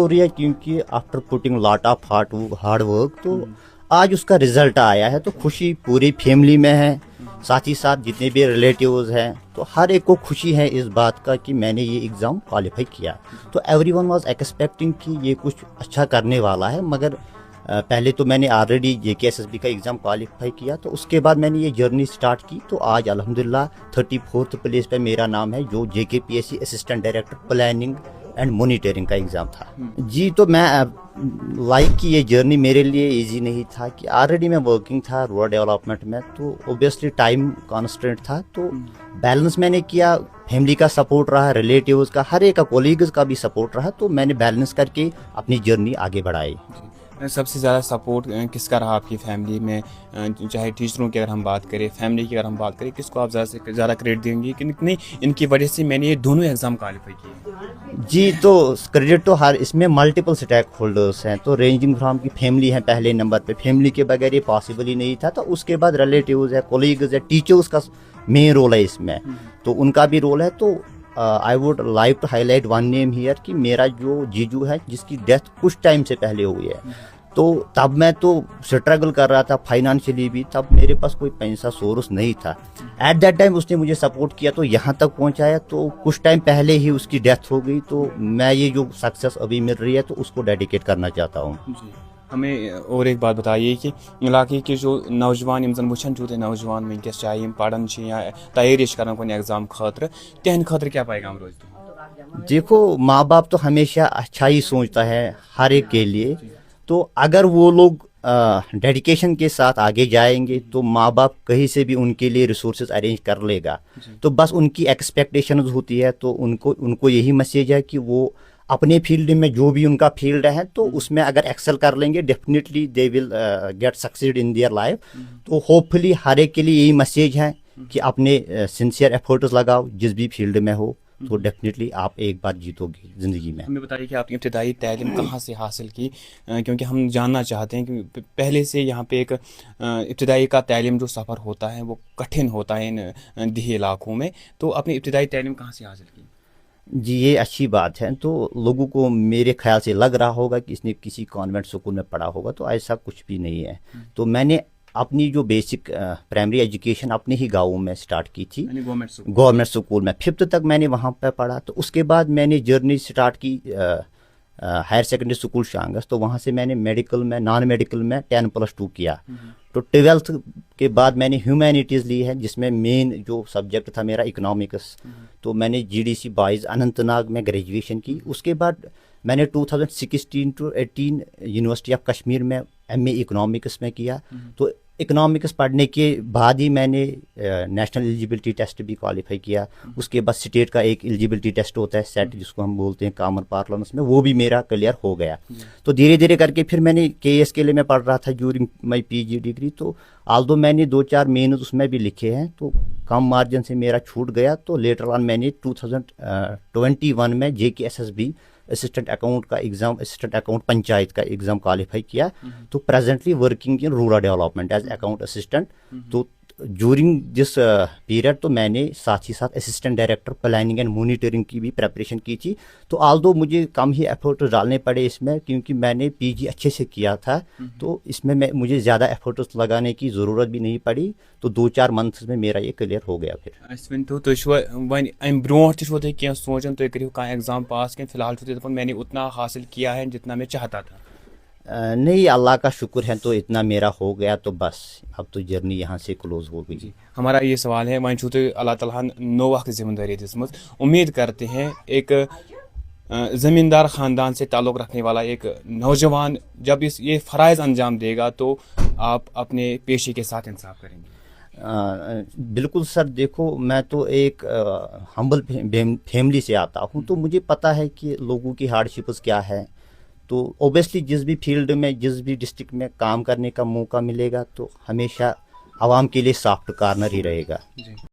हो रही है क्योंकि after putting lot of hard work तो आज उसका रिजल्ट आया है, तो खुशी पूरी फैमिली में है। साथ ही साथ जितने भी रिलेटिव्स हैं तो हर एक को खुशी है इस बात का कि मैंने ये एग्ज़ाम क्वालिफाई किया। तो एवरीवन वाज एक्सपेक्टिंग कि ये कुछ अच्छा करने वाला है, मगर पहले तो मैंने ऑलरेडी JKSSB का एग्ज़ाम क्वालिफाई किया, तो उसके बाद मैंने ये जर्नी स्टार्ट की। तो आज अल्हम्दुलिल्लाह 34th प्लेस पे मेरा नाम है, जो JKPSC assistant director planning and monitoring का एग्ज़ाम था। जी, तो मैं लाइक कि ये जर्नी मेरे लिए इजी नहीं था कि ऑलरेडी मैं वर्किंग था रूरल डेवलपमेंट में, तो ओबियसली टाइम कॉन्स्टेंट था। तो बैलेंस मैंने किया, फैमिली का सपोर्ट रहा, रिलेटिव्स का, हर एक का, कोलीग्स का भी सपोर्ट रहा, तो मैंने बैलेंस करके अपनी जर्नी आगे बढ़ाई। सबसे ज़्यादा सपोर्ट किसका रहा आपकी फैमिली में? चाहे टीचरों की अगर हम बात करें, फैमिली की अगर हम बात करें, किसको आप ज़्यादा से ज़्यादा क्रेडिट देंगे कि नहीं इनकी वजह से मैंने ये दोनों एग्ज़ाम क्वालिफाई किए? जी, तो क्रेडिट तो हर इसमें मल्टीपल स्टेक होल्डर्स हैं, तो रेंजिंग फ्रॉम की फैमिली है पहले नंबर पे, फैमिली के बगैर ये पॉसिबल ही नहीं था। तो उसके बाद रिलेटिव्स है, कोलीग्स है, टीचर्स का मेन रोल है इसमें, तो उनका भी रोल है। तो I would like to highlight one name here कि मेरा जो जीजू है जिसकी डेथ कुछ टाइम से पहले हुई है, तो तब मैं तो स्ट्रगल कर रहा था फाइनेंशियली भी, तब मेरे पास कोई पैसा सोर्स नहीं था। एट दैट टाइम उसने मुझे सपोर्ट किया, तो यहाँ तक पहुँचाया। तो कुछ टाइम पहले ही उसकी डेथ हो गई, तो मैं ये जो सक्सेस अभी मिल रही है तो उसको डेडिकेट करना चाहता हूँ। जी, हमें और एक बात बताइए कि इलाके के जो नौजवान यम वुचान नौजवान वनकस चाहे पढ़ान या तैयारी कर कुछ एग्जाम खतर तिहंद खतर क्या पैगाम रोज? देखो, माँ बाप तो हमेशा अच्छा ही सोचता है हर एक के लिए, तो अगर वो लोग डेडिकेशन के साथ आगे जाएंगे तो माँ बाप कहीं से भी उनके लिए रिसोर्सेज अरेंज कर लेगा। तो बस उनकी एक्सपेक्टेशंस होती है, तो उनको यही मैसेज है कि वो अपने फील्ड में जो भी उनका फील्ड है तो उसमें अगर एक्सेल कर लेंगे definitely they will get succeed in their life. तो होपफुली हर एक के लिए यही मैसेज है कि अपने सिंसियर एफर्ट्स लगाओ जिस भी फील्ड में हो, तो डेफिनेटली आप एक बार जीतोगे ज़िंदगी में। हमें बताइए कि आपने इब्तदाई तालीम कहाँ से हासिल की, क्योंकि हम जानना चाहते हैं कि पहले से यहाँ पे एक इब्तदाई का तालीम जो सफ़र होता है वो कठिन होता है इन देही इलाकों में। तो आपने इब्तदाई तालीम कहाँ से हासिल की? जी, ये अच्छी बात है। तो लोगों को मेरे ख्याल से लग रहा होगा कि इसने किसी कॉन्वेंट स्कूल में पढ़ा होगा, तो ऐसा कुछ भी नहीं है। तो मैंने अपनी जो बेसिक प्राइमरी एजुकेशन अपने ही गाँव में स्टार्ट की थी, गवर्नमेंट स्कूल में 5th तक मैंने वहाँ पर पढ़ा। तो उसके बाद मैंने जर्नी स्टार्ट की हायर सेकेंडरी स्कूल शांगस, तो वहाँ से मैंने मेडिकल में, नॉन मेडिकल में 10+2 किया। तो 12th के बाद मैंने ह्यूमैनिटीज़ ली है, जिसमें मेन जो सब्जेक्ट था मेरा इकोनॉमिक्स। तो मैंने GDC बॉयज़ अनंतनाग में ग्रेजुएशन की। उसके बाद मैंने 2016 to 18 यूनिवर्सिटी ऑफ कश्मीर में MA इकोनॉमिक्स में किया। तो इकोनॉमिक्स पढ़ने के बाद ही मैंने नेशनल एलिजिबिलिटी टेस्ट भी क्वालिफाई किया। उसके बाद स्टेट का एक एलिजिबिलिटी टेस्ट होता है सेट, जिसको हम बोलते हैं कॉमन पार्लमेंस में, वो भी मेरा क्लियर हो गया। तो धीरे धीरे करके फिर मैंने KS के लिए मैं पढ़ रहा था ड्यूरिंग माई PG डिग्री। तो आल्दो मैंने 2-4 मेन्स उसमें भी लिखे हैं, तो कम मार्जिन से मेरा छूट गया। तो लेटर ऑन मैंने 2021 में JKSSB असिस्टेंट अकाउंट का एग्ज़ाम, असिस्टेंट अकाउंट पंचायत का एग्ज़ाम क्वालिफाई किया। तो presently working in rural development as account assistant. तो ड्यूरिंग दिस पीरियड तो मैंने साथ ही साथ assistant director planning and monitoring की भी प्रेपरेशन की थी। तो आल्दो मुझे कम ही एफर्ट डालने पड़े इसमें, क्योंकि मैंने PG अच्छे से किया था, तो इसमें मुझे ज़्यादा एफर्ट्स लगाने की ज़रूरत भी नहीं पड़ी। तो 2-4 मंथ्स में मेरा ये क्लियर हो गया। फिर तुम ब्रोह तुम सोचान तुम करो कह एग्जाम पास कि फिलहाल मैंने उतना हासिल किया है जितना मैं चाहता था? नहीं, अल्लाह का शुक्र है, तो इतना मेरा हो गया, तो बस अब तो जर्नी यहाँ से क्लोज हो गई। हमारा ये सवाल है, वह तुम अल्लाह ताला नो वक्त जिम्मेदारी दिसमत, उम्मीद करते हैं एक ज़मींदार ख़ानदान से ताल्लुक़ रखने वाला एक नौजवान जब ये फ़राइज़ अंजाम देगा तो आप अपने पेशे के साथ इंसाफ करेंगे। बिल्कुल सर, देखो मैं तो एक हम्बल फैमिली से आता हूँ, तो मुझे पता है कि लोगों की हार्डशिप्स क्या है। तो ओबियसली जिस भी फील्ड में, जिस भी डिस्ट्रिक्ट में काम करने का मौका मिलेगा, तो हमेशा आवाम के लिए सॉफ्ट कॉर्नर ही रहेगा।